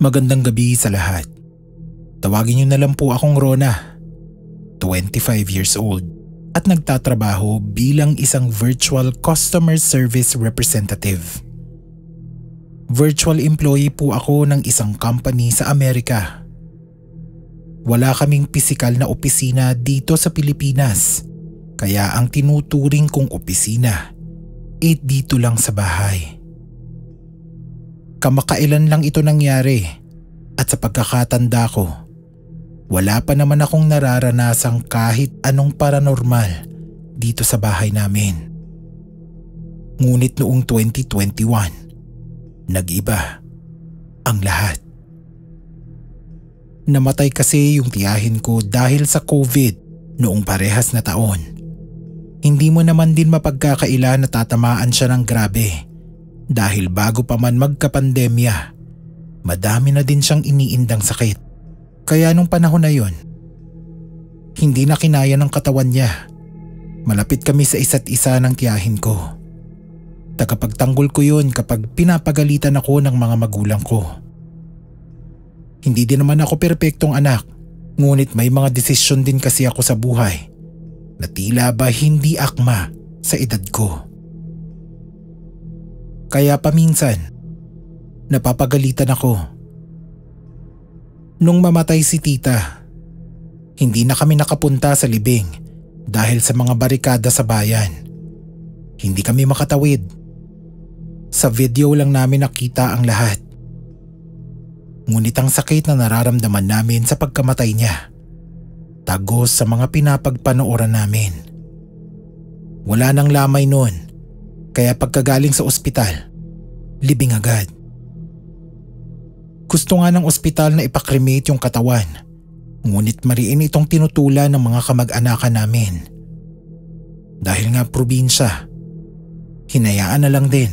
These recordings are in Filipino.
Magandang gabi sa lahat. Tawagin niyo na lang po akong Rona, 25 years old at nagtatrabaho bilang isang virtual customer service representative. Virtual employee po ako ng isang company sa Amerika. Wala kaming pisikal na opisina dito sa Pilipinas, kaya ang tinuturing kong opisina ay dito lang sa bahay. Kamakailan lang ito nangyari at sa pagkakatanda ko, wala pa naman akong nararanasang kahit anong paranormal dito sa bahay namin. Ngunit noong 2021, nag-iba ang lahat. Namatay kasi yung tiyahin ko dahil sa COVID noong parehas na taon. Hindi mo naman din mapagkakaila na tatamaan siya ng grabe. Dahil bago pa man magkapandemya, madami na din siyang iniindang sakit. Kaya nung panahon na yon, hindi na kinaya ng katawan niya. Malapit kami sa isa't isa ng tiyahin ko. Tagapagtanggol ko yun kapag pinapagalitan ako ng mga magulang ko. Hindi din naman ako perpektong anak, ngunit may mga desisyon din kasi ako sa buhay na tila ba hindi akma sa edad ko. Kaya paminsan, napapagalitan ako. Nung mamatay si tita, hindi na kami nakapunta sa libing dahil sa mga barikada sa bayan. Hindi kami makatawid. Sa video lang namin nakita ang lahat. Ngunit ang sakit na nararamdaman namin sa pagkamatay niya, tagos sa mga pinapagpanooran namin. Wala nang lamay noon. Kaya pagkagaling sa ospital, libing agad. Gusto nga ng ospital na ipakremate yung katawan, ngunit mariin itong tinutulan ng mga kamag-anakan namin. Dahil nga probinsya, hinayaan na lang din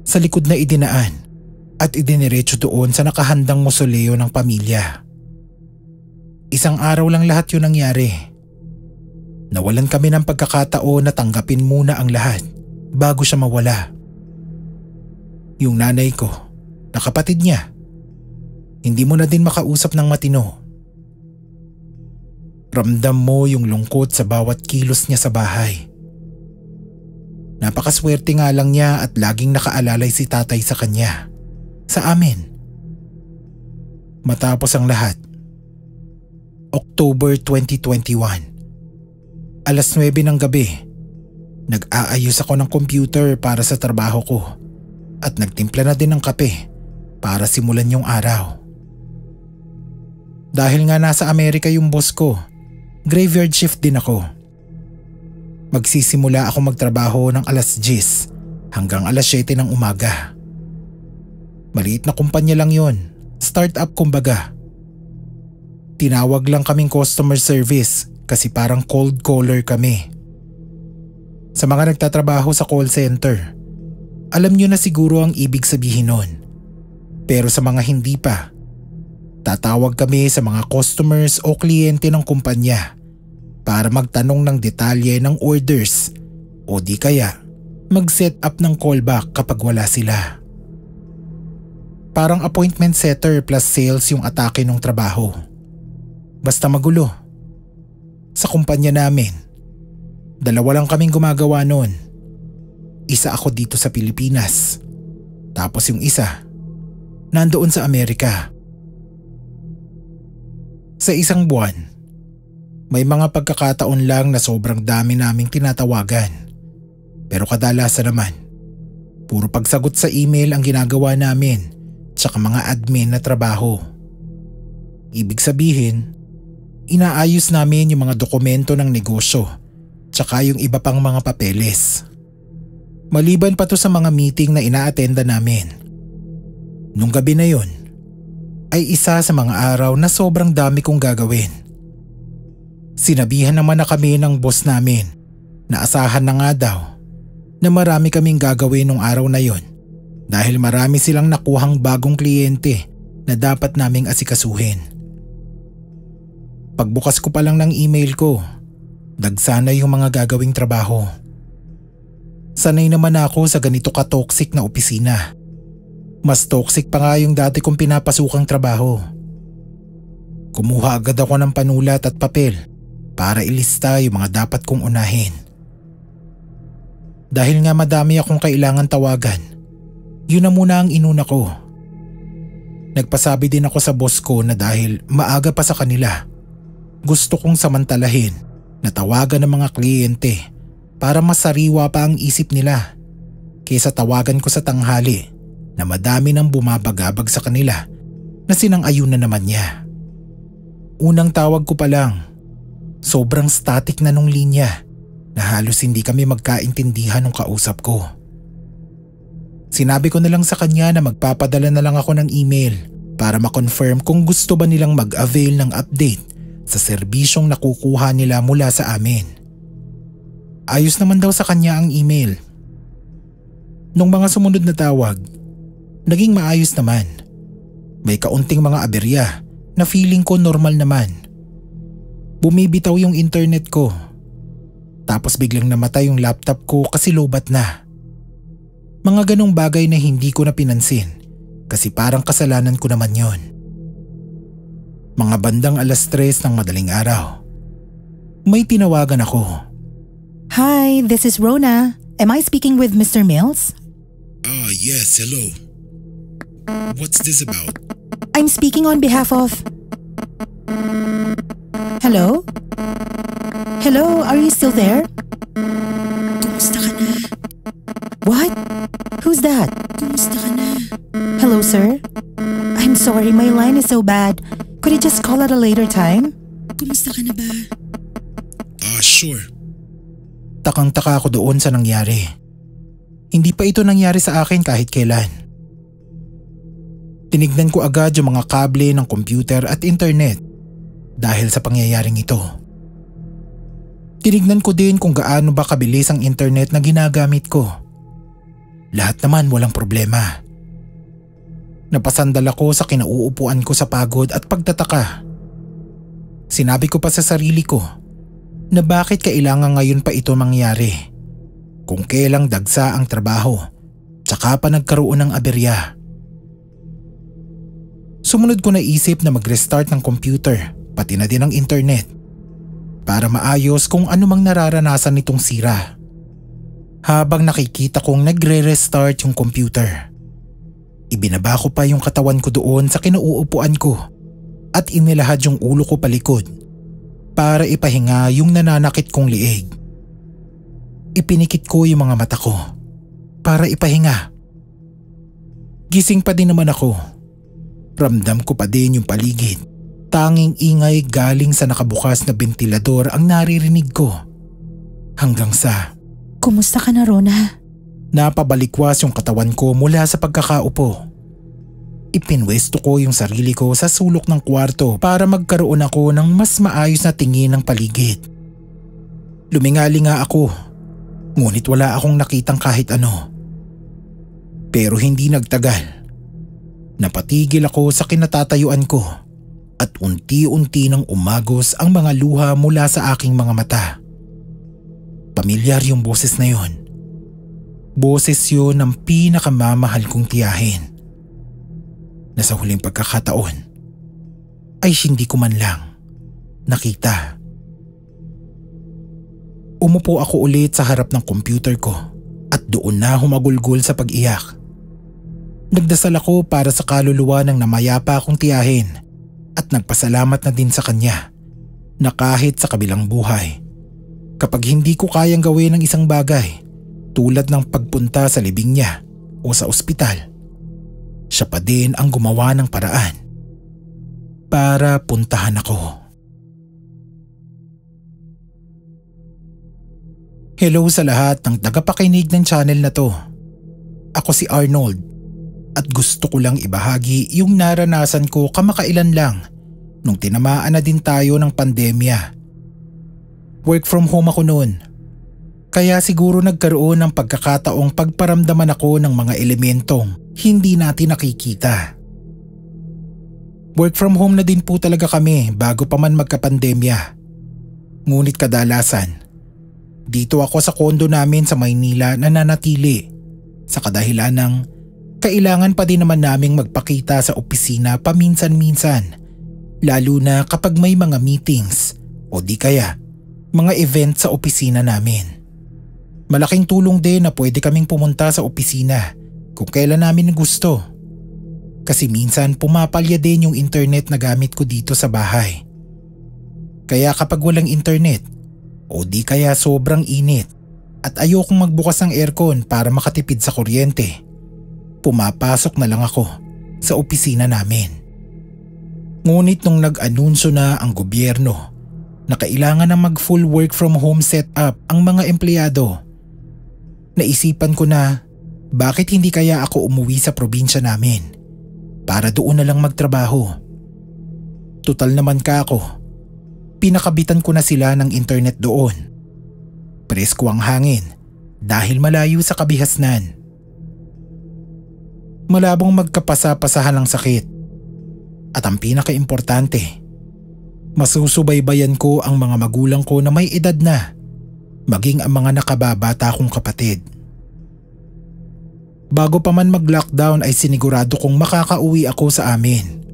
sa likod na idinaan at idiniretso doon sa nakahandang mosoleo ng pamilya. Isang araw lang lahat yun nangyari. Nawalan kami ng pagkakataon na tanggapin muna ang lahat bago siya mawala. Yung nanay ko, na kapatid niya, hindi mo na din makausap ng matino. Ramdam mo yung lungkot sa bawat kilos niya sa bahay. Napakaswerte nga lang niya at laging nakaalalay si tatay sa kanya, sa amin. Matapos ang lahat, October 2021, alas 9 ng gabi, nag-aayos ako ng computer para sa trabaho ko at nagtimpla na din ng kape para simulan yung araw. Dahil nga nasa Amerika yung boss ko, graveyard shift din ako. Magsisimula ako magtrabaho ng alas 10 hanggang alas 7 ng umaga. Maliit na kumpanya lang yon, start-up kumbaga. Tinawag lang kaming customer service kasi parang cold caller kami. Sa mga nagtatrabaho sa call center, alam nyo na siguro ang ibig sabihin nun. Pero sa mga hindi pa, tatawag kami sa mga customers o kliyente ng kumpanya para magtanong ng detalye ng orders o di kaya mag-set up ng callback kapag wala sila. Parang appointment setter plus sales yung atake ng trabaho. Basta magulo. Sa kumpanya namin, 2 lang kaming gumagawa noon. Isa ako dito sa Pilipinas. Tapos yung isa, nandoon sa Amerika. Sa isang buwan, may mga pagkakataon lang na sobrang dami naming tinatawagan. Pero kadalasan naman, puro pagsagot sa email ang ginagawa namin tsaka mga admin na trabaho. Ibig sabihin, inaayos namin yung mga dokumento ng negosyo tsaka yung iba pang mga papeles. Maliban pa to sa mga meeting na ina-attenda namin. Nung gabi na yon, ay isa sa mga araw na sobrang dami kong gagawin. Sinabihan naman na kami ng boss namin na asahan na nga daw na marami kaming gagawin nung araw na yon dahil marami silang nakuhang bagong kliyente na dapat naming asikasuhin. Pagbukas ko pa lang ng email ko, dagsana yung mga gagawing trabaho. Sanay naman ako sa ganito ka-toxic na opisina. Mas toxic pa nga yung dati kong pinapasukang trabaho. Kumuha agad ako ng panulat at papel para ilista yung mga dapat kong unahin. Dahil nga madami akong kailangan tawagan, yun na muna ang inuna ko. Nagpasabi din ako sa boss ko na dahil maaga pa sa kanila, gusto kong samantalahin na tawagan ng mga kliyente para masariwa pa ang isip nila kaysa tawagan ko sa tanghali na madami nang bumabagabag sa kanila na sinang-ayun na naman niya. Unang tawag ko pa lang, sobrang static na nung linya na halos hindi kami magkaintindihan ng kausap ko. Sinabi ko na lang sa kanya na magpapadala na lang ako ng email para ma-confirm kung gusto ba nilang mag-avail ng update sa serbisyong nakukuha nila mula sa amin. Ayos naman daw sa kanya ang email. Nung mga sumunod na tawag, naging maayos naman. May kaunting mga aberya na feeling ko normal naman. Bumibitaw yung internet ko. Tapos biglang namatay yung laptop ko kasi lobat na. Mga ganong bagay na hindi ko na pinansin kasi parang kasalanan ko naman yon. Mga bandang 3:00 ng madaling araw, may tinawagan ako. Hi, this is Rona. Am I speaking with Mr. Mills? Yes, hello. What's this about? I'm speaking on behalf of… Hello? Hello, are you still there? Kumusta ka na? What? Who's that? Kumusta ka na? Hello, sir? I'm sorry, my line is so bad. Could you just call at a later time? Kumusta ka na ba? Sure. Takang-taka ako doon sa nangyari. Hindi pa ito nangyari sa akin kahit kailan. Tinignan ko agad yung mga kable ng computer at internet dahil sa pangyayaring ito. Tinignan ko din kung gaano ba kabilis ang internet na ginagamit ko. Lahat naman walang problema. Napasandal ako sa kinauupuan ko sa pagod at pagtataka. Sinabi ko pa sa sarili ko na bakit kailangan ngayon pa ito mangyari kung kailang dagsa ang trabaho tsaka pa nagkaroon ng aberya. Sumunod ko na isip na mag-restart ng computer pati na din ang internet para maayos kung anumang nararanasan nitong sira. Habang nakikita kong nagre-restart yung computer, ibinaba ko pa yung katawan ko doon sa kinauupuan ko at inilahad yung ulo ko palikod para ipahinga yung nananakit kong liig. Ipinikit ko yung mga mata ko para ipahinga. Gising pa din naman ako. Ramdam ko pa din yung paligid. Tanging ingay galing sa nakabukas na bentilador ang naririnig ko. Hanggang sa… Kumusta ka na, Rona? Napabalikwas yung katawan ko mula sa pagkakaupo. Ipinwesto ko yung sarili ko sa sulok ng kwarto para magkaroon ako ng mas maayos na tingin ng paligid. Lumingali nga ako, ngunit wala akong nakitang kahit ano. Pero hindi nagtagal. Napatigil ako sa kinatatayuan ko at unti-unti nang umagos ang mga luha mula sa aking mga mata. Pamilyar yung boses na yon. Boses yun ng pinakamamahal kong tiyahin. Na sa huling pagkakataon ay hindi ko man lang nakita. Umupo ako ulit sa harap ng computer ko at doon na humagulgol sa pag-iyak. Nagdasal ako para sa kaluluwa ng namayapa akong tiyahin at nagpasalamat na din sa kanya na kahit sa kabilang buhay, kapag hindi ko kayang gawin ng isang bagay tulad ng pagpunta sa libing niya o sa ospital, siya pa din ang gumawa ng paraan para puntahan ako. Hello sa lahat ng tagapakinig ng channel na to. Ako si Arnold at gusto ko lang ibahagi yung naranasan ko kamakailan lang nung tinamaan na din tayo ng pandemya. Work from home ako noon. Kaya siguro nagkaroon ng pagkakataong pagparamdaman ako ng mga elementong hindi natin nakikita. Work from home na din po talaga kami bago pa man magkapandemya. Ngunit kadalasan, dito ako sa kondo namin sa Maynila nananatili sa kadahilan ng Kailangan pa din naman naming magpakita sa opisina paminsan-minsan, lalo na kapag may mga meetings o di kaya mga event sa opisina namin. Malaking tulong din na pwede kaming pumunta sa opisina kung kailan namin gusto. Kasi minsan pumapalya din yung internet na gamit ko dito sa bahay. Kaya kapag walang internet o di kaya sobrang init at ayokong magbukas ng aircon para makatipid sa kuryente, pumapasok na lang ako sa opisina namin. Ngunit nung nag-anunsyo na ang gobyerno na kailangan na mag-full work from home setup ang mga empleyado, naisipan ko na bakit hindi kaya ako umuwi sa probinsya namin para doon na lang magtrabaho. Tutal naman ka ako, pinakabitan ko na sila ng internet doon. Presko ang hangin dahil malayo sa kabihasnan. Malabong magkapasa-pasahan ng sakit. At ang pinaka-importante, masusubaybayan ko ang mga magulang ko na may edad na, maging ang mga nakababata kong kapatid. Bago pa man mag-lockdown ay sinigurado kong makakauwi ako sa amin.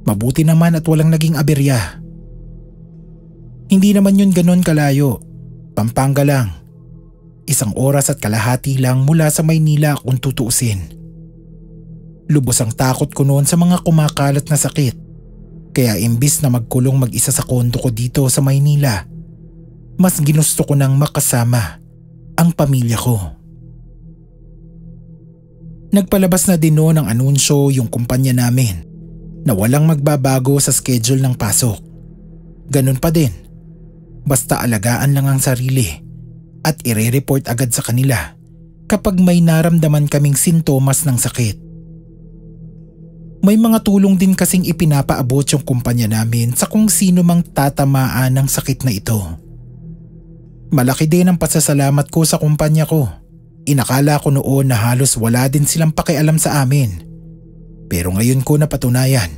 Mabuti naman at walang naging aberya. Hindi naman yun ganon kalayo, Pampanga lang. 1 oras at kalahati lang mula sa Maynila kung tutuusin. Lubos ang takot ko noon sa mga kumakalat na sakit, kaya imbis na magkulong mag-isa sa kondo ko dito sa Maynila, mas ginusto ko nang makasama ang pamilya ko. Nagpalabas na din noon ng anunsyo yung kumpanya namin na walang magbabago sa schedule ng pasok. Ganun pa din, basta alagaan lang ang sarili at ire-report agad sa kanila kapag may naramdaman kaming sintomas ng sakit. May mga tulong din kasing ipinapaabot yung kumpanya namin sa kung sino mang tatamaan ng sakit na ito. Malaki din ang pasasalamat ko sa kumpanya ko. Inakala ko noon na halos wala din silang pakialam sa amin. Pero ngayon ko napatunayan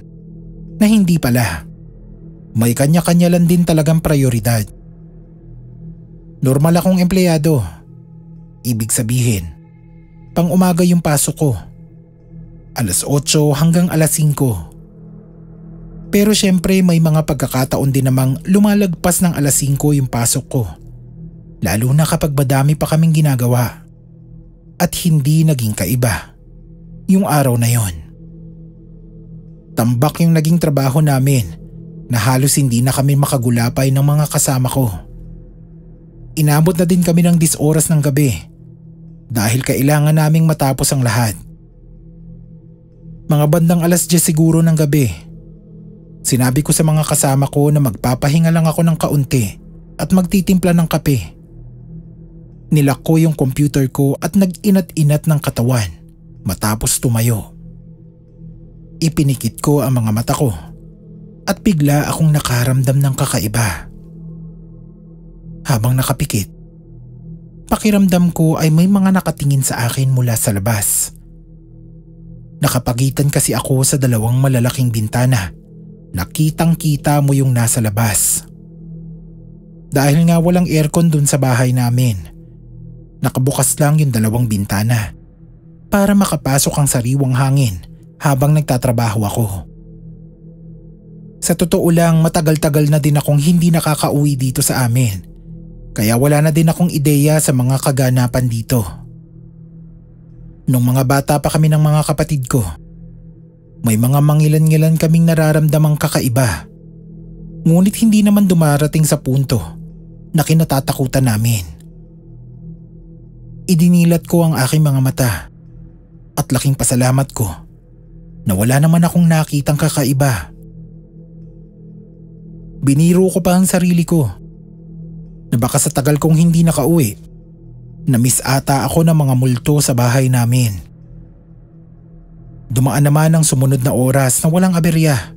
na hindi pala. May kanya-kanya lang din talagang prioridad. Normal akong empleyado. Ibig sabihin, pang-umaga yung pasok ko. 8:00 hanggang 5:00. Pero syempre may mga pagkakataon din namang lumalagpas ng 5:00 yung pasok ko. Lalo na kapag madami pa kaming ginagawa. At hindi naging kaiba yung araw na yon. Tambak yung naging trabaho namin na halos hindi na kami makagulapay ng mga kasama ko. Inabot na din kami ng 10 oras ng gabi dahil kailangan naming matapos ang lahat. Mga bandang 10:00 siguro ng gabi, sinabi ko sa mga kasama ko na magpapahinga lang ako ng kaunti at magtitimpla ng kape. Nilak ko yung computer ko at nag-inat-inat ng katawan matapos tumayo. Ipinikit ko ang mga mata ko at bigla akong nakaramdam ng kakaiba. Habang nakapikit, pakiramdam ko ay may mga nakatingin sa akin mula sa labas. Nakapagitan kasi ako sa 2 malalaking bintana. Nakitang-kita mo yung nasa labas. Dahil nga walang aircon dun sa bahay namin, nakabukas lang yung 2 bintana para makapasok ang sariwang hangin habang nagtatrabaho ako. Sa totoo lang, matagal-tagal na din akong hindi nakakauwi dito sa amin, kaya wala na din akong ideya sa mga kaganapan dito. Nung mga bata pa kami ng mga kapatid ko, may mga mangilan-ngilan kaming nararamdamang kakaiba. Ngunit hindi naman dumarating sa punto na kinatatakutan namin. Idinilat ko ang aking mga mata at laking pasalamat ko na wala naman akong nakitang kakaiba. Biniro ko pa ang sarili ko na baka sa tagal kong hindi nakauwi, na-miss ata ako ng mga multo sa bahay namin. Dumaan naman ang sumunod na oras na walang aberya.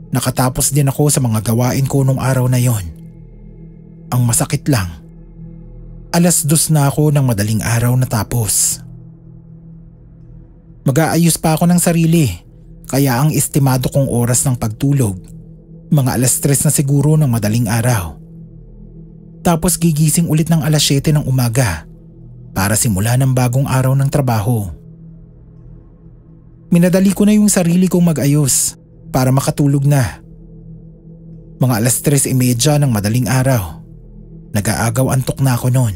Nakatapos din ako sa mga gawain ko nung araw na yon. Ang masakit lang, 2:00 na ako ng madaling araw natapos. Mag-aayos pa ako ng sarili, kaya ang estimado kong oras ng pagtulog, mga 3:00 na siguro ng madaling araw. Tapos gigising ulit ng 7:00 ng umaga para simula ng bagong araw ng trabaho. Minadali ko na yung sarili kong mag-ayos para makatulog na. Mga 3:30 ng madaling araw. Nag-aagaw antok na ako noon.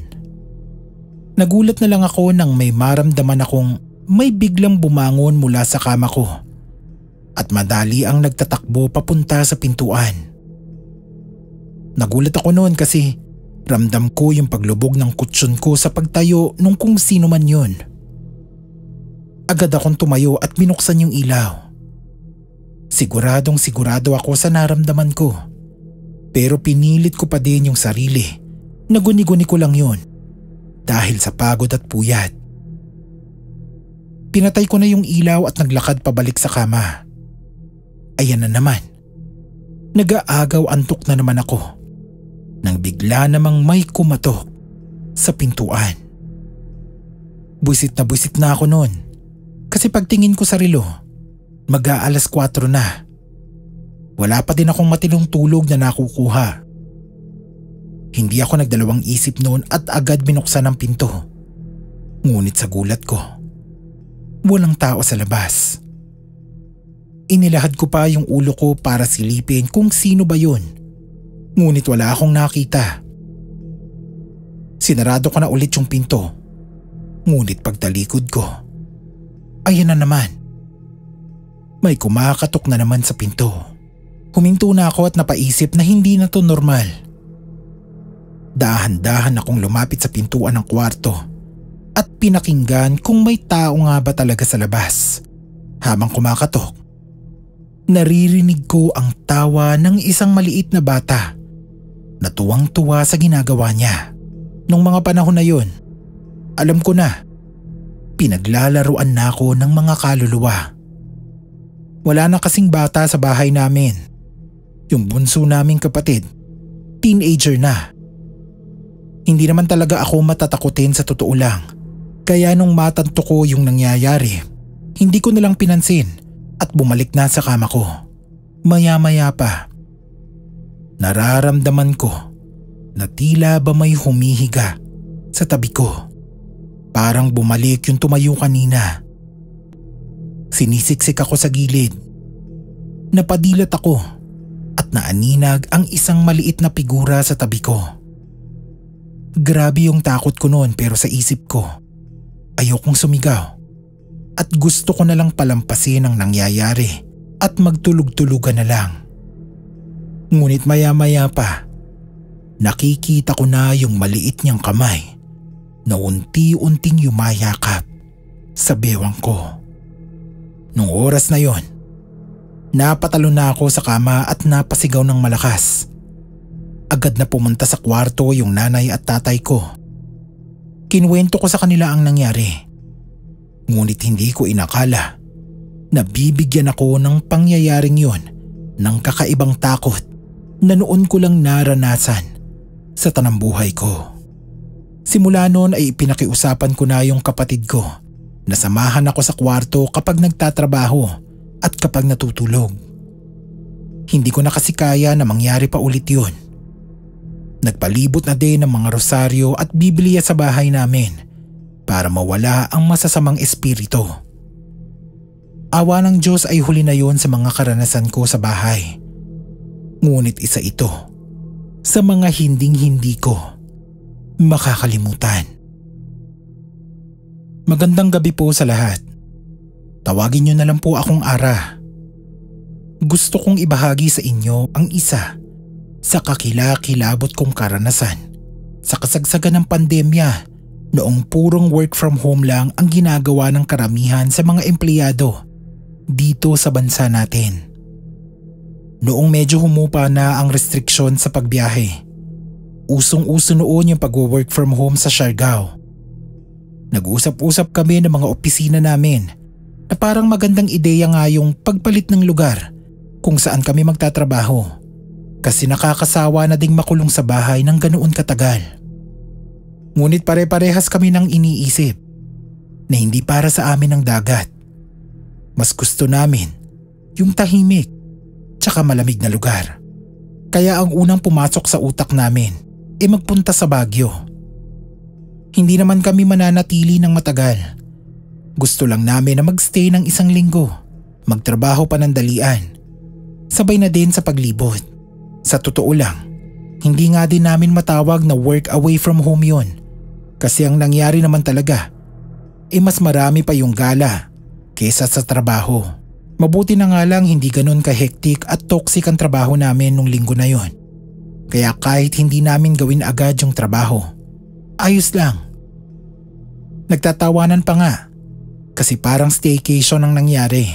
Nagulat na lang ako nang may maramdaman akong may biglang bumangon mula sa kama ko at madali ang nagtatakbo papunta sa pintuan. Nagulat ako noon kasi ramdam ko yung paglubog ng kutsyon ko sa pagtayo nung kung sino man yun. Agad akong tumayo at binuksan yung ilaw. Sigurado ako sa naramdaman ko. Pero pinilit ko pa din yung sarili na guni-guni ko lang yun dahil sa pagod at puyat. Pinatay ko na yung ilaw at naglakad pabalik sa kama. Ayan na naman. Nag-aagaw antok na naman ako nang bigla namang may kumatok sa pintuan. Buisit na ako noon kasi pagtingin ko sa relo, mag-aalas 4 na. Wala pa din akong matinong tulog na nakukuha. Hindi ako nagdalawang isip noon at agad binuksan ang pinto. Ngunit sa gulat ko, walang tao sa labas. Inilahad ko pa yung ulo ko para silipin kung sino ba yun. Ngunit wala akong nakita. Sinarado ko na ulit yung pinto. Ngunit pagtalikod ko, ayan na naman. May kumakatok na naman sa pinto. Huminto na ako at napaisip na hindi na to normal. Dahan-dahan akong lumapit sa pintuan ng kwarto at pinakinggan kung may tao nga ba talaga sa labas. Habang kumakatok, naririnig ko ang tawa ng isang maliit na bata na tuwang-tuwa sa ginagawa niya. Nung mga panahon na yun, alam ko na, pinaglalaruan na ako ng mga kaluluwa. Wala na kasing bata sa bahay namin. Yung bunso naming kapatid, teenager na. Hindi naman talaga ako matatakutin sa totoo lang. Kaya nung matanto ko yung nangyayari, hindi ko nalang pinansin at bumalik na sa kama ko. Maya-maya pa, nararamdaman ko na tila ba may humihiga sa tabi ko. Parang bumalik yung tumayo kanina. Sinisiksik ako sa gilid. Napadilat ako at naaninag ang isang maliit na figura sa tabi ko. Grabe yung takot ko noon pero sa isip ko, ayokong sumigaw at gusto ko na lang palampasin ang nangyayari at magtulog-tulugan na lang. Ngunit maya-maya pa, nakikita ko na yung maliit niyang kamay na unti-unting yumayakap sa bewang ko. Nung oras na yon, napatalo na ako sa kama at napasigaw ng malakas. Agad na pumunta sa kwarto yung nanay at tatay ko. Kinuwento ko sa kanila ang nangyari. Ngunit hindi ko inakala na bibigyan ako ng pangyayaring yon ng kakaibang takot na noon ko lang naranasan sa tanang buhay ko. Simula noon ay ipinakiusapan ko na yung kapatid ko na samahan ako sa kwarto kapag nagtatrabaho at kapag natutulog. Hindi ko na kasi kaya na mangyari pa ulit yun. Nagpalibot na din ng mga rosaryo at Biblia sa bahay namin para mawala ang masasamang espiritu. Awa ng Diyos ay huli na yon sa mga karanasan ko sa bahay. Ngunit isa ito sa mga hinding-hindi ko makakalimutan. Magandang gabi po sa lahat. Tawagin niyo na lang po akong Ara. Gusto kong ibahagi sa inyo ang isa sa kakilakilabot kong karanasan sa kasagsagan ng pandemya noong purong work from home lang ang ginagawa ng karamihan sa mga empleyado dito sa bansa natin. Noong medyo humupa na ang restriksyon sa pagbiyahe, usong-uso noon yung pag-work from home sa Siargao. Nag-usap-usap kami ng mga opisina namin na parang magandang ideya nga yung pagpalit ng lugar kung saan kami magtatrabaho. Kasi nakakasawa na ding makulong sa bahay ng ganoon katagal. Ngunit pare-parehas kami nang iniisip na hindi para sa amin ang dagat. Mas gusto namin yung tahimik tsaka malamig na lugar. Kaya ang unang pumasok sa utak namin ay magpunta sa Baguio. Hindi naman kami mananatili ng matagal. Gusto lang namin na magstay ng 1 linggo, magtrabaho panandalian, sabay na din sa paglibot. Sa totoo lang, hindi nga din namin matawag na work away from home yon. Kasi ang nangyari naman talaga, mas marami pa yung gala kesa sa trabaho. Mabuti na nga lang hindi ganun ka-hectic at toxic ang trabaho namin nung linggo na yon. Kaya kahit hindi namin gawin agad yung trabaho, ayos lang. Nagtatawanan pa nga kasi parang staycation ang nangyari.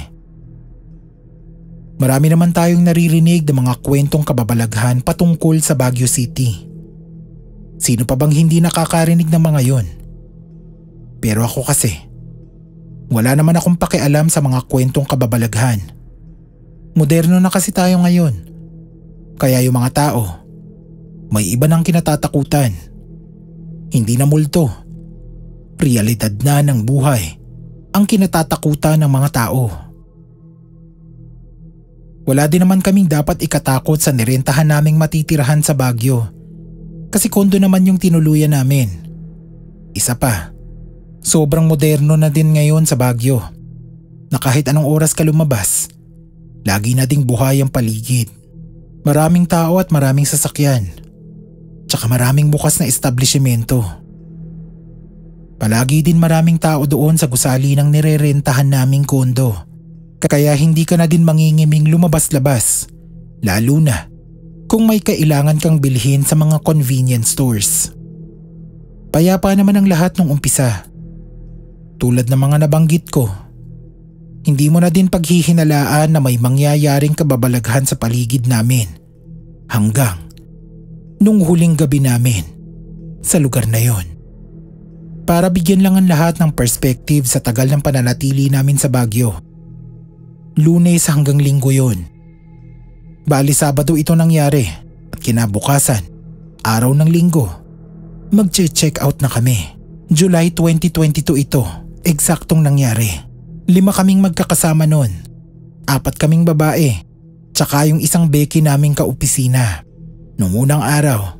Marami naman tayong naririnig ng mga kwentong kababalaghan patungkol sa Baguio City. Sino pa bang hindi nakakarinig ng mga yon? Pero ako kasi, wala naman akong pakialam sa mga kwentong kababalaghan. Moderno na kasi tayo ngayon. Kaya yung mga tao, may iba nang kinatatakutan. Hindi na multo. Realidad na ng buhay ang kinatatakutan ng mga tao. Wala din naman kaming dapat ikatakot sa nirentahan naming matitirahan sa Baguio. Kasi kondo naman yung tinuluyan namin. Isa pa, sobrang moderno na din ngayon sa Baguio. Na kahit anong oras ka lumabas, lagi na ding buhay ang paligid. Maraming tao at maraming sasakyan. Tsaka maraming bukas na establishmento. Palagi din maraming tao doon sa gusali ng nirerentahan naming kondo. Kaya hindi ka na din mangingiming lumabas-labas. Lalo na kung may kailangan kang bilhin sa mga convenience stores. Payapa naman ang lahat nung umpisa. Tulad ng mga nabanggit ko, hindi mo na din paghihinalaan na may mangyayaring kababalaghan sa paligid namin. Hanggang nung huling gabi namin sa lugar na yon. Para bigyan lang ang lahat ng perspective sa tagal ng pananatili namin sa Baguio. Lunes hanggang Linggo yon. Bali Sabado ito nangyari at kinabukasan, araw ng Linggo, magche-check out na kami. July 2022 ito, eksaktong nangyari. 5 kaming magkakasama noon. 4 kaming babae, tsaka yung isang beki naming kaopisina. Nung unang araw,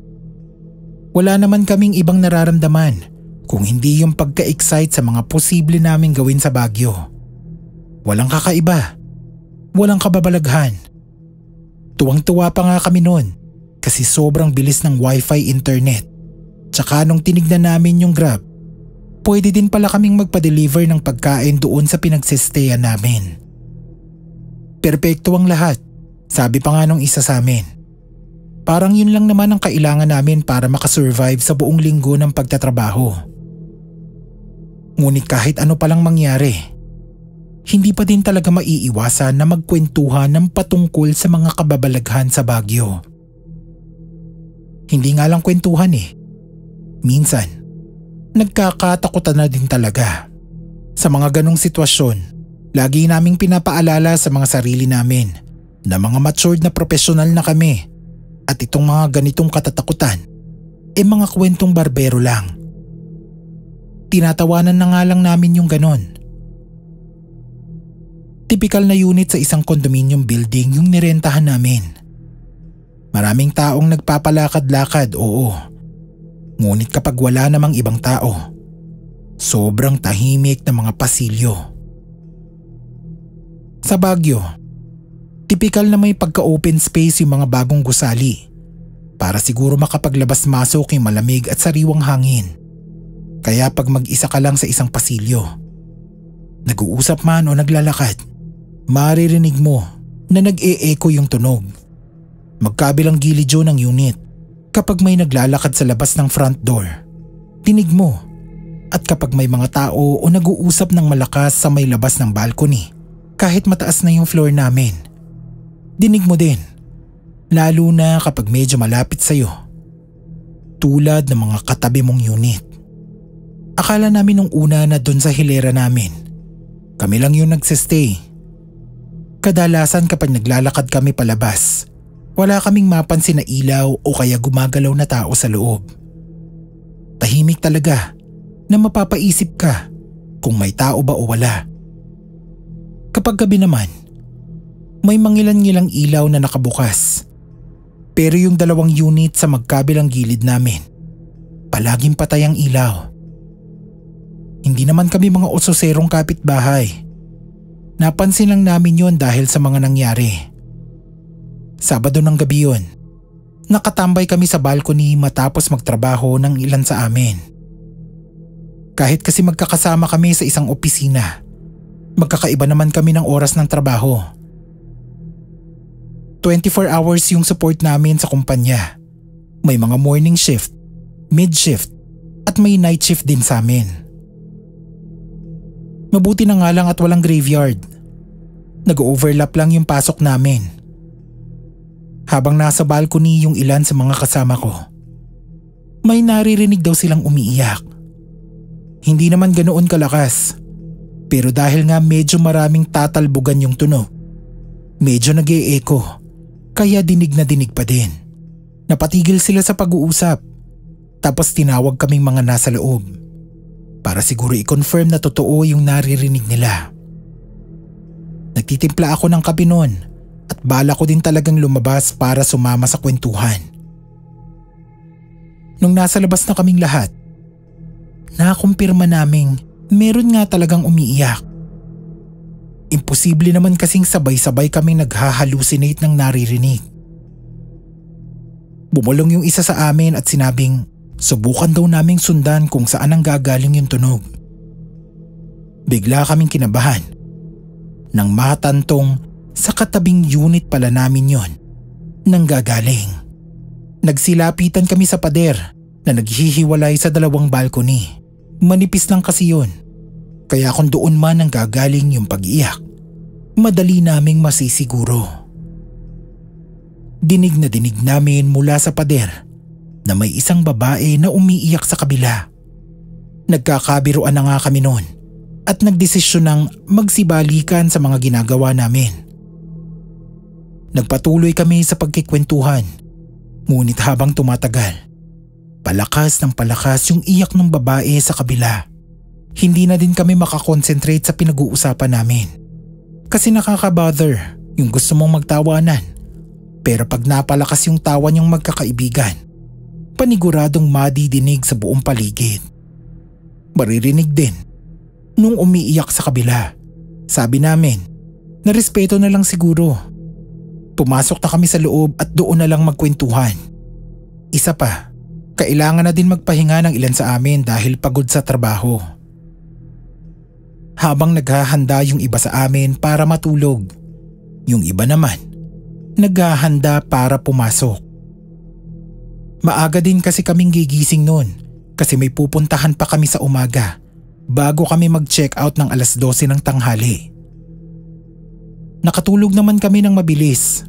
wala naman kaming ibang nararamdaman kung hindi yung pagka-excite sa mga posible naming gawin sa Baguio. Walang kakaiba, walang kababalaghan. Tuwang-tuwa pa nga kami noon kasi sobrang bilis ng wifi internet. Tsaka nung tinignan namin yung Grab, pwede din pala kaming magpa-deliver ng pagkain doon sa pinagsistaya namin. Perpekto ang lahat, sabi pa nga nung isa sa amin. Parang yun lang naman ang kailangan namin para makasurvive sa buong linggo ng pagtatrabaho. Ngunit kahit ano palang mangyari, hindi pa din talaga maiiwasan na magkwentuhan ng patungkol sa mga kababalaghan sa Baguio. Hindi nga lang kwentuhan eh. Minsan, nagkakatakutan na din talaga. Sa mga ganong sitwasyon, lagi naming pinapaalala sa mga sarili namin na mga matured na profesional na kami at itong mga ganitong katatakutan mga kwentong barbero lang. Tinatawanan na nga lang namin yung ganon. Tipikal na unit sa isang condominium building yung nirentahan namin. Maraming taong nagpapalakad-lakad, oo. Ngunit kapag wala namang ibang tao, sobrang tahimik ng mga pasilyo. Sa Baguio, tipikal na may pagka-open space yung mga bagong gusali para siguro makapaglabas-masok yung malamig at sariwang hangin. Kaya pag mag-isa ka lang sa isang pasilyo, nag-uusap man o naglalakad, maririnig mo na nag-e-echo yung tunog. Magkabilang gilid yun ng unit. Kapag may naglalakad sa labas ng front door, tinig mo. At kapag may mga tao o nag-uusap ng malakas sa may labas ng balcony, kahit mataas na yung floor namin, dinig mo din. Lalo na kapag medyo malapit sa'yo. Tulad ng mga katabi mong unit. Akala namin nung una na dun sa hilera namin, kami lang yung nagsistay. Kadalasan kapag naglalakad kami palabas, wala kaming mapansin na ilaw o kaya gumagalaw na tao sa loob. Tahimik talaga na mapapaisip ka kung may tao ba o wala. Kapag gabi naman, may mangilan-ngilang ilaw na nakabukas. Pero yung 2 unit sa magkabilang gilid namin, palaging patay ang ilaw. Hindi naman kami mga ososerong kapitbahay. Napansin lang namin yon dahil sa mga nangyari. Sabado ng gabi yun. Nakatambay kami sa balcony matapos magtrabaho ng ilan sa amin. Kahit kasi magkakasama kami sa isang opisina, magkakaiba naman kami ng oras ng trabaho. 24 hours yung support namin sa kumpanya. May mga morning shift, mid shift, at may night shift din sa amin. Mabuti na nga lang at walang graveyard. Nag-overlap lang yung pasok namin. Habang nasa balcony yung ilan sa mga kasama ko, may naririnig daw silang umiiyak. Hindi naman ganoon kalakas, pero dahil nga medyo maraming tatalbugan yung tunog, medyo nag-e-echo, kaya dinig na dinig pa din. Napatigil sila sa pag-uusap, tapos tinawag kaming mga nasa loob para siguro i-confirm na totoo yung naririnig nila. Nagtitimpla ako ng kape noon at bala ko din talagang lumabas para sumama sa kwentuhan. Nung nasa labas na kaming lahat, nakumpirma naming meron nga talagang umiiyak. Imposible naman kasing sabay-sabay kaming naghahalusinate ng naririnig. Bumulong yung isa sa amin at sinabing subukan daw naming sundan kung saan ang gagaling yung tunog. Bigla kaming kinabahan nang matantong sa katabing unit pala namin yon nang gagaling. Nagsilapitan kami sa pader na naghihiwalay sa dalawang balcony. Manipis lang kasi yun, kaya kung doon man ang gagaling yung pag-iyak, madali naming masisiguro. Dinig na dinig namin mula sa pader na may isang babae na umiiyak sa kabila. Nagkakabiruan na nga kami noon at nagdesisyon ng magsibalikan sa mga ginagawa namin. Nagpatuloy kami sa pagkikwentuhan, ngunit habang tumatagal, palakas ng palakas yung iyak ng babae sa kabila. Hindi na din kami makakonsentrate sa pinag-uusapan namin. Kasi nakaka-bother yung gusto mong magtawanan, pero pag napalakas yung tawa niyong magkakaibigan, paniguradong madidinig sa buong paligid. Maririnig din nung umiiyak sa kabila. Sabi namin, narespeto na lang siguro. Pumasok na kami sa loob at doon na lang magkwentuhan. Isa pa, kailangan na din magpahinga ng ilan sa amin dahil pagod sa trabaho. Habang naghahanda yung iba sa amin para matulog, yung iba naman naghahanda para pumasok. Maaga din kasi kaming gigising noon kasi may pupuntahan pa kami sa umaga bago kami mag-check out ng 12:00 ng tanghali. Nakatulog naman kami ng mabilis,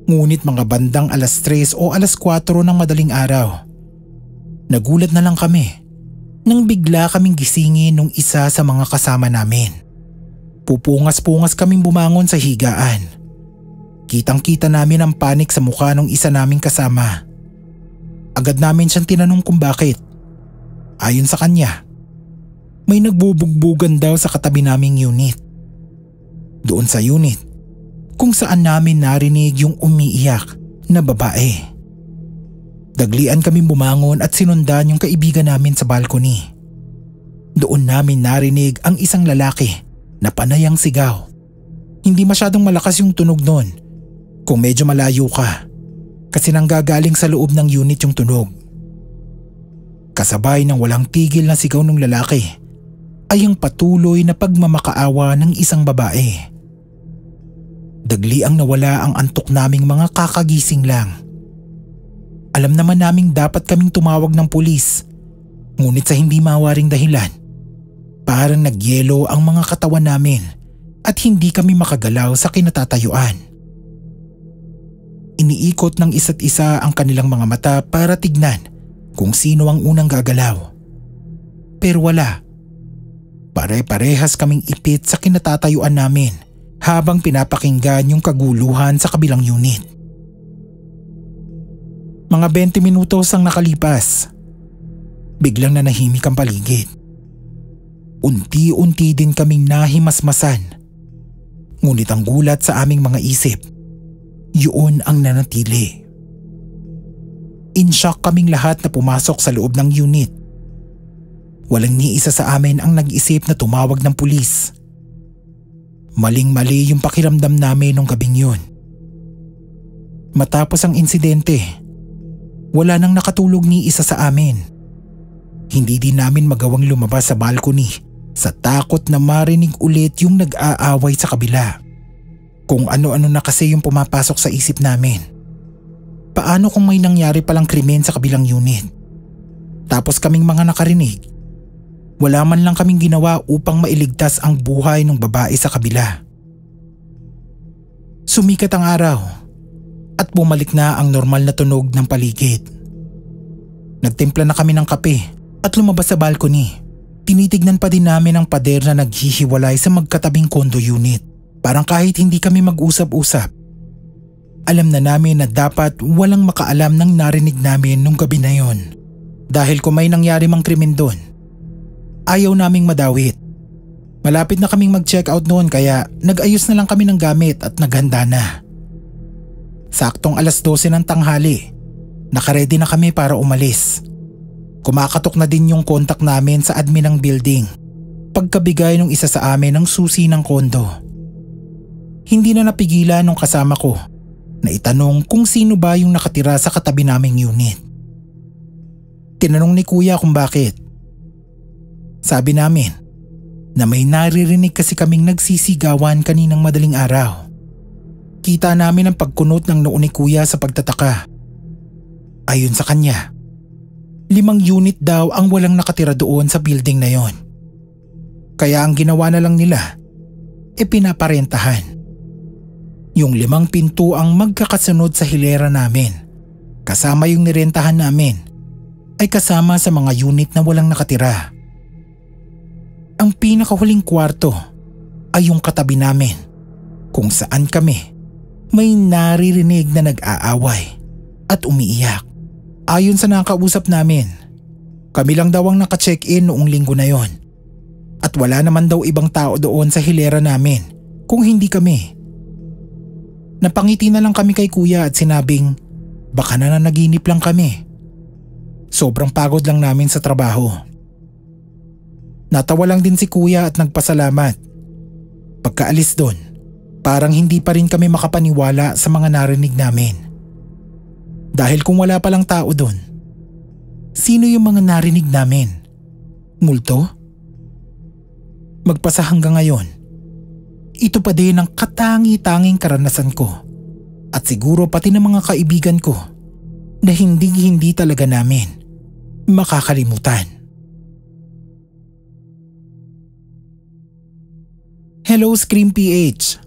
ngunit mga bandang 3:00 o 4:00 ng madaling araw, nagulat na lang kami nang bigla kaming gisingin nung isa sa mga kasama namin. Pupungas-pungas kaming bumangon sa higaan. Kitang-kita namin ang panik sa mukha ng isa naming kasama. Agad namin siyang tinanong kung bakit. Ayon sa kanya, may nagbubugbugan daw sa katabi naming unit. Doon sa unit, kung saan namin narinig yung umiiyak na babae. Daglian kaming bumangon at sinundan yung kaibigan namin sa balcony. Doon namin narinig ang isang lalaki na panayang sigaw. Hindi masyadong malakas yung tunog noon kung medyo malayo ka, kasi nanggagaling sa loob ng unit yung tunog. Kasabay ng walang tigil na sigaw ng lalaki ay ang patuloy na pagmamakaawa ng isang babae. Dagli ang nawala ang antok naming mga kakagising lang. Alam naman naming dapat kaming tumawag ng pulis, ngunit sa hindi mawaring dahilan, parang nagyelo ang mga katawan namin at hindi kami makagalaw sa kinatatayuan. Iniikot ng isa't isa ang kanilang mga mata para tignan kung sino ang unang gagalaw. Pero wala. Pare-parehas kaming ipit sa kinatatayuan namin habang pinapakinggan yung kaguluhan sa kabilang unit. Mga 20 minutos ang nakalipas. Biglang nanahimik ang paligid. Unti-unti din kaming nahimasmasan. Ngunit ang gulat sa aming mga isip, yun ang nanatili. In shock kaming lahat na pumasok sa loob ng unit. Walang ni isa sa amin ang nag-isip na tumawag ng pulis. Maling-mali yung pakiramdam namin nung gabing yun. Matapos ang insidente, wala nang nakatulog ni isa sa amin. Hindi din namin magawang lumabas sa balcony sa takot na marinig ulit yung nag-aaway sa kabila. Kung ano-ano na kasi yung pumapasok sa isip namin. Paano kung may nangyari palang krimen sa kabilang unit? Tapos kaming mga nakarinig, wala man lang kaming ginawa upang mailigtas ang buhay ng babae sa kabila. Sumikat ang araw at bumalik na ang normal na tunog ng paligid. Nagtimpla na kami ng kape at lumabas sa balcony. Tinitignan pa din namin ang pader na naghihiwalay sa magkatabing condo unit. Parang kahit hindi kami mag-usap-usap. Alam na namin na dapat walang makaalam ng narinig namin nung gabi na yon. Dahil kung may nangyari mang krimen doon, ayaw naming madawit. Malapit na kaming mag-check out noon kaya nag-ayos na lang kami ng gamit at naghanda na. Saktong 12:00 ng tanghali, nakaredy na kami para umalis. Kumakatok na din yung kontak namin sa admin ng building pagkabigay ng isa sa amin ng susi ng kondo. Hindi na napigilan nung kasama ko na itanong kung sino ba yung nakatira sa katabi naming unit. Tinanong ni kuya kung bakit. Sabi namin na may naririnig kasi kaming nagsisigawan kaninang madaling araw. Kita namin ang pagkunot ng noo ni kuya sa pagtataka. Ayon sa kanya, 5 unit daw ang walang nakatira doon sa building na yon. Kaya ang ginawa na lang nila, pinaparentahan. Yung 5 pinto ang magkakasunod sa hilera namin. Kasama yung nirentahan namin ay kasama sa mga unit na walang nakatira. Ang pinakahuling kwarto ay yung katabi namin kung saan kami may naririnig na nag-aaway at umiiyak. Ayon sa nakausap namin, kami lang daw ang naka-check-in noong linggo na yon. At wala naman daw ibang tao doon sa hilera namin kung hindi kami. Napangiti na lang kami kay kuya at sinabing baka nananaginip lang kami. Sobrang pagod lang namin sa trabaho. Natawa lang din si kuya at nagpasalamat. Pagkaalis doon, parang hindi pa rin kami makapaniwala sa mga narinig namin. Dahil kung wala palang tao doon, sino yung mga narinig namin? Multo? Magpasa hanggang ngayon, ito pa din ang katangi-tanging karanasan ko at siguro pati ng mga kaibigan ko na hindi talaga namin makakalimutan. Hello Scream PH,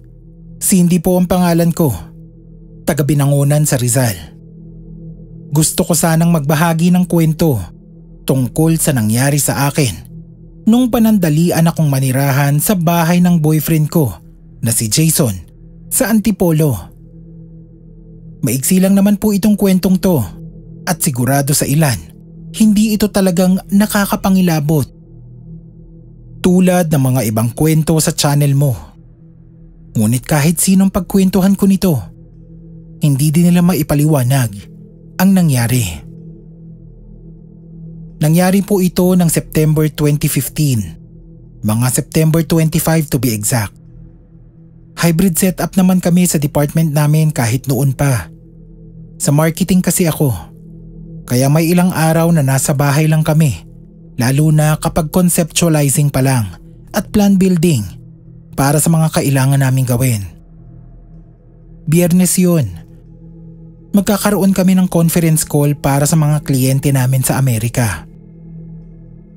Cindy po ang pangalan ko, taga Binangonan sa Rizal. Gusto ko sanang magbahagi ng kwento tungkol sa nangyari sa akin nung panandalian akong manirahan sa bahay ng boyfriend ko na si Jason sa Antipolo. Maiksi lang naman po itong kwentong to at sigurado sa ilan, hindi ito talagang nakakapangilabot tulad ng mga ibang kwento sa channel mo. Ngunit kahit sinong pagkwentuhan ko nito, hindi din nila maipaliwanag ang nangyari. Nangyari po ito ng September 2015, mga September 25 to be exact. Hybrid setup naman kami sa department namin kahit noon pa. Sa marketing kasi ako, kaya may ilang araw na nasa bahay lang kami, lalo na kapag conceptualizing pa lang at plan building para sa mga kailangan naming gawin. Biyernes yun. Magkakaroon kami ng conference call para sa mga kliyente namin sa Amerika.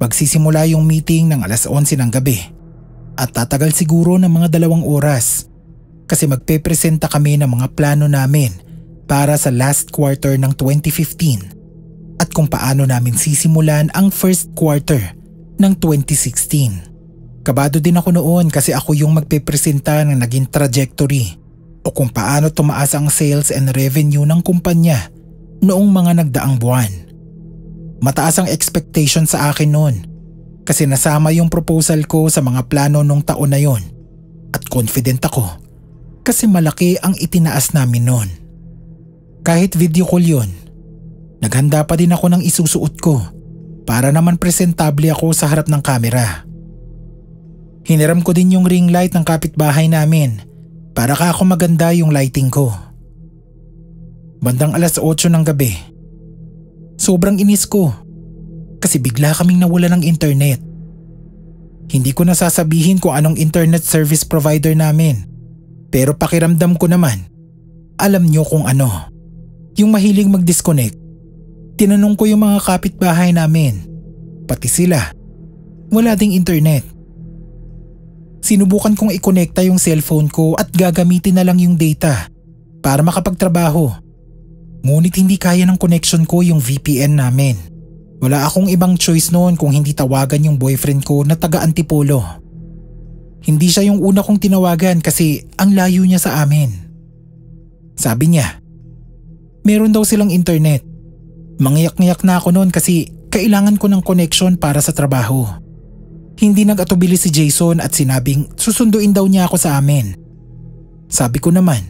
Magsisimula yung meeting ng 11:00 ng gabi at tatagal siguro ng mga 2 oras kasi magpepresenta kami ng mga plano namin para sa last quarter ng 2015 at kung paano namin sisimulan ang first quarter ng 2016. Kabado din ako noon kasi ako yung magpepresenta ng naging trajectory o kung paano tumaas ang sales and revenue ng kumpanya noong mga nagdaang buwan. Mataas ang expectation sa akin noon kasi nasama yung proposal ko sa mga plano nung taon na yon at confident ako kasi malaki ang itinaas namin noon. Kahit video call yun, naghanda pa din ako ng isusuot ko para naman presentable ako sa harap ng kamera. Hiniram ko din yung ring light ng kapitbahay namin para ako maganda yung lighting ko. Bandang 8:00 ng gabi. Sobrang inis ko kasi bigla kaming nawala ng internet. Hindi ko nasasabihin kung anong internet service provider namin, pero pakiramdam ko naman, alam nyo kung ano. Yung mahilig mag-disconnect. Tinanong ko yung mga kapitbahay namin, pati sila. Wala ding internet. Sinubukan kong i-connecta yung cellphone ko at gagamitin na lang yung data para makapagtrabaho. Ngunit hindi kaya ng connection ko yung VPN namin. Wala akong ibang choice noon kung hindi tawagan yung boyfriend ko na taga Antipolo. Hindi siya yung una kong tinawagan kasi ang layo niya sa amin. Sabi niya, meron daw silang internet. Mangyak-ngyak na ako noon kasi kailangan ko ng connection para sa trabaho. Hindi nag-atubili si Jason at sinabing susunduin daw niya ako sa amin. Sabi ko naman,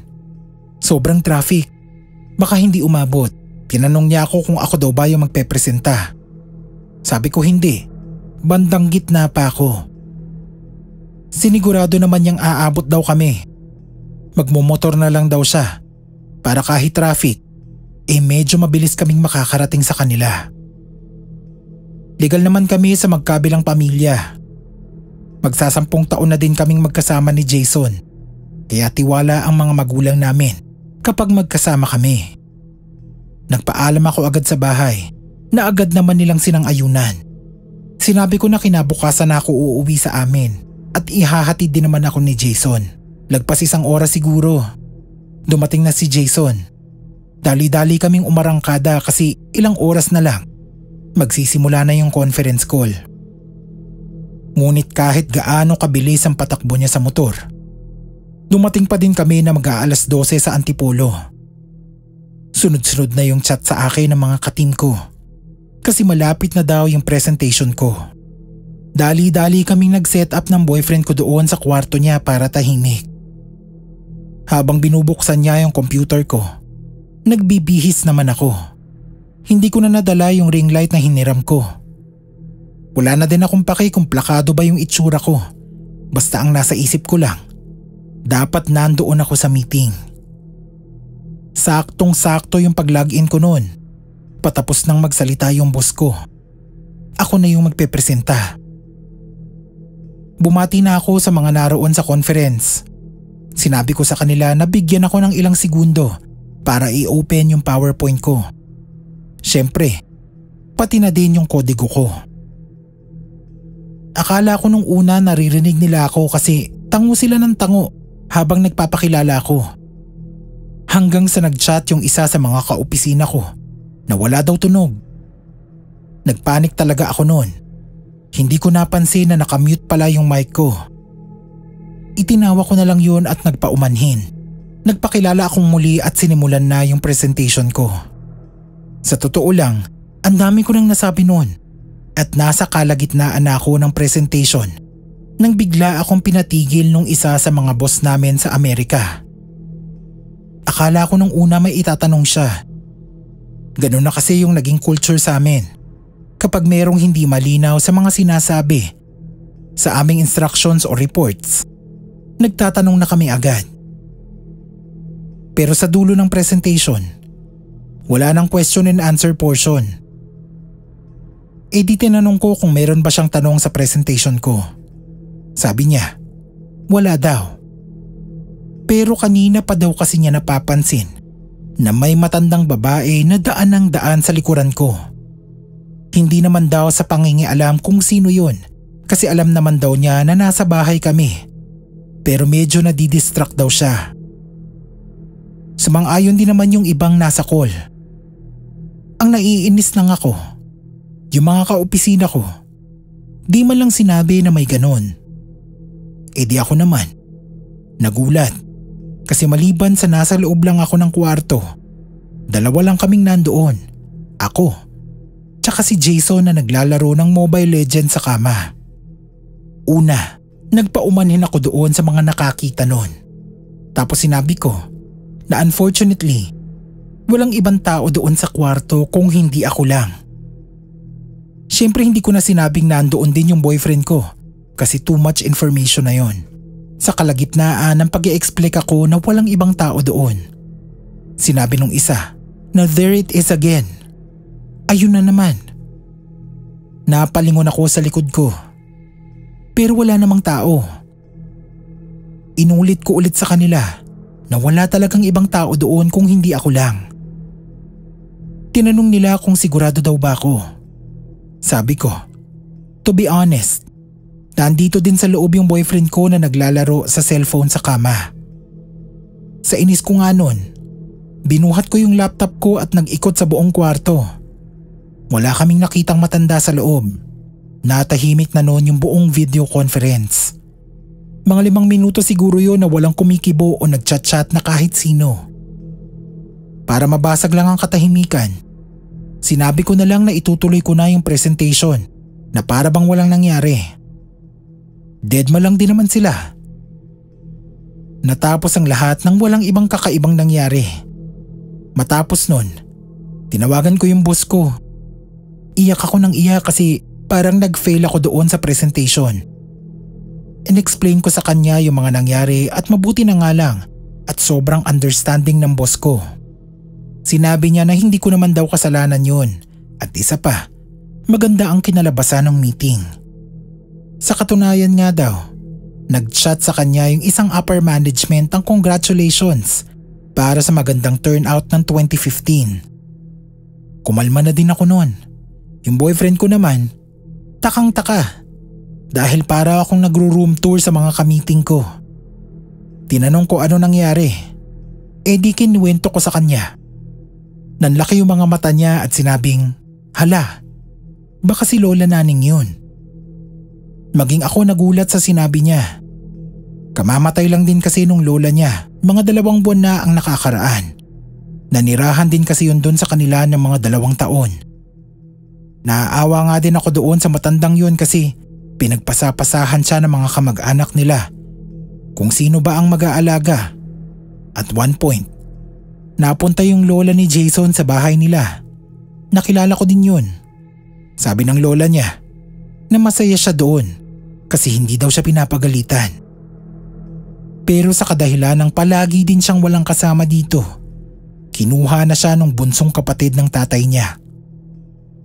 sobrang traffic. Baka hindi umabot. Tinanong niya ako kung ako daw ba yung magpepresenta. Sabi ko hindi. Bandang gitna pa ako. Sinigurado naman niyang aabot daw kami. Magmumotor na lang daw siya para kahit traffic, medyo mabilis kaming makakarating sa kanila. Legal naman kami sa magkabilang pamilya. Magsasampung taon na din kaming magkasama ni Jason, kaya tiwala ang mga magulang namin kapag magkasama kami. Nagpaalam ako agad sa bahay na agad naman nilang sinang-ayunan. Sinabi ko na kinabukasan na ako uuwi sa amin at ihahatid din naman ako ni Jason. Lagpas 1 oras siguro. Dumating na si Jason. Dali-dali kaming umarangkada kasi ilang oras na lang magsisimula na yung conference call. Ngunit kahit gaano kabilis ang patakbo niya sa motor, dumating pa din kami na mag-aalas 12 sa Antipolo. Sunod-sunod na yung chat sa akin ng mga ka-team ko kasi malapit na daw yung presentation ko. Dali-dali kaming nag-set up ng boyfriend ko doon sa kwarto niya para tahimik. Habang binubuksan niya yung computer ko, nagbibihis naman ako. Hindi ko na nadala yung ring light na hiniram ko. Wala na din akong paki kung plakado ba yung itsura ko. Basta ang nasa isip ko lang, dapat nandoon ako sa meeting. Saktong-sakto yung pag-login ko noon. Patapos nang magsalita yung boss ko. Ako na yung magpepresenta. Bumati na ako sa mga naroon sa conference. Sinabi ko sa kanila na bigyan ako ng ilang segundo para i-open yung PowerPoint ko. Siyempre, pati na din yung kodigo ko. Akala ko nung una naririnig nila ako kasi tango sila ng tango habang nagpapakilala ako. Hanggang sa nag-chat yung isa sa mga kaopisina ko na wala daw tunog. Nagpanik talaga ako noon. Hindi ko napansin na nakamute pala yung mic ko. Itinawa ko na lang yun at nagpaumanhin. Nagpakilala akong muli at sinimulan na yung presentation ko. Sa totoo lang, ang dami ko nang nasabi noon at nasa kalagitnaan na ako ng presentation nang bigla akong pinatigil nung isa sa mga boss namin sa Amerika. Akala ko nung una may itatanong siya. Ganun na kasi yung naging culture sa amin. Kapag merong hindi malinaw sa mga sinasabi sa aming instructions o reports, nagtatanong na kami agad. Pero sa dulo ng presentation, wala nang question and answer portion. Di tinanong ko kung meron ba siyang tanong sa presentation ko. Sabi niya, wala daw. Pero kanina pa daw kasi niya napapansin na may matandang babae na daan ng daan sa likuran ko. Hindi naman daw sa pangingialam kung sino yun kasi alam naman daw niya na nasa bahay kami. Pero medyo nadidistract daw siya. Sumang-ayon din naman yung ibang nasa call. Ang naiinis lang ako, yung mga kaopisina ko, di man lang sinabi na may ganon. Di ako naman, nagulat. Kasi maliban sa nasa loob lang ako ng kwarto, dalawa lang kaming nandoon. Ako, tsaka si Jason na naglalaro ng Mobile Legends sa kama. Una, nagpaumanhin ako doon sa mga nakakita noon. Tapos sinabi ko na unfortunately, walang ibang tao doon sa kwarto kung hindi ako lang. Siyempre hindi ko na sinabing nandoon din yung boyfriend ko kasi too much information na yon. Sa kalagitnaan ng pag-i-explain ako na walang ibang tao doon. Sinabi nung isa na there it is again. Ayun na naman. Napalingon ako sa likod ko. Pero wala namang tao. Inulit ko ulit sa kanila na wala talagang ibang tao doon kung hindi ako lang. Tinanong nila kung sigurado daw ba ako. Sabi ko, to be honest, nandito din sa loob yung boyfriend ko na naglalaro sa cellphone sa kama. Sa inis ko nga nun, binuhat ko yung laptop ko at nag-ikot sa buong kwarto. Wala kaming nakitang matanda sa loob. Natahimik na noon yung buong video conference. Mga 5 minuto siguro yun na walang kumikibo o nagchat-chat na kahit sino. Para mabasag lang ang katahimikan, sinabi ko na lang na itutuloy ko na yung presentation na para bang walang nangyari. Deadma lang din naman sila. Natapos ang lahat nang walang ibang kakaibang nangyari. Matapos nun, tinawagan ko yung boss ko. Iyak ako ng iyak kasi parang nag-fail ako doon sa presentation. In-explain ko sa kanya yung mga nangyari at mabuti na nga lang at sobrang understanding ng boss ko. Sinabi niya na hindi ko naman daw kasalanan yun at isa pa, maganda ang kinalabasan ng meeting. Sa katunayan nga daw, nag-chat sa kanya yung isang upper management ang congratulations para sa magandang turnout ng 2015. Kumalma na din ako noon. Yung boyfriend ko naman, takang-taka dahil para akong nagro-room tour sa mga ka-meeting ko. Tinanong ko ano nangyari. Di kinuwento ko sa kanya. Nanlaki yung mga mata niya at sinabing, hala, baka si Lola Naning yun. Maging ako nagulat sa sinabi niya. Kamamatay lang din kasi nung lola niya, mga 2 buwan na ang nakakaraan. Nanirahan din kasi yun doon sa kanila ng mga 2 taon. Naaawa nga din ako doon sa matandang yun kasi pinagpasapasahan siya ng mga kamag-anak nila kung sino ba ang mag-aalaga. At one point, napunta yung lola ni Jason sa bahay nila. Nakilala ko din yun. Sabi ng lola niya na masaya siya doon kasi hindi daw siya pinapagalitan. Pero sa kadahilan ng palagi din siyang walang kasama dito, kinuha na siya ng bunsong kapatid ng tatay niya.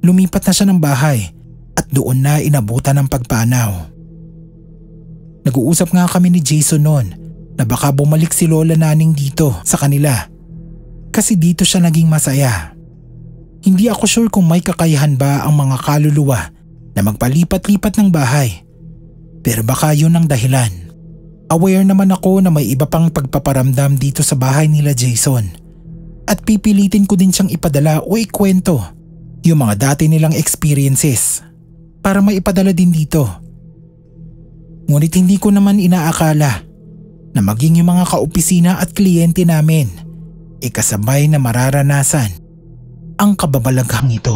Lumipat na siya ng bahay at doon na inabutan ng pagpanaw. Nag-uusap nga kami ni Jason noon na baka bumalik si Lola Naning dito sa kanila kasi dito siya naging masaya. Hindi ako sure kung may kakayahan ba ang mga kaluluwa na magpalipat-lipat ng bahay, pero baka yun ang dahilan. Aware naman ako na may iba pang pagpaparamdam dito sa bahay nila Jason at pipilitin ko din siyang ipadala o ikwento yung mga dati nilang experiences para maipadala din dito. Ngunit hindi ko naman inaakala na maging yung mga kaopisina at kliyente namin kasabay na mararanasan ang kababalaghang ito.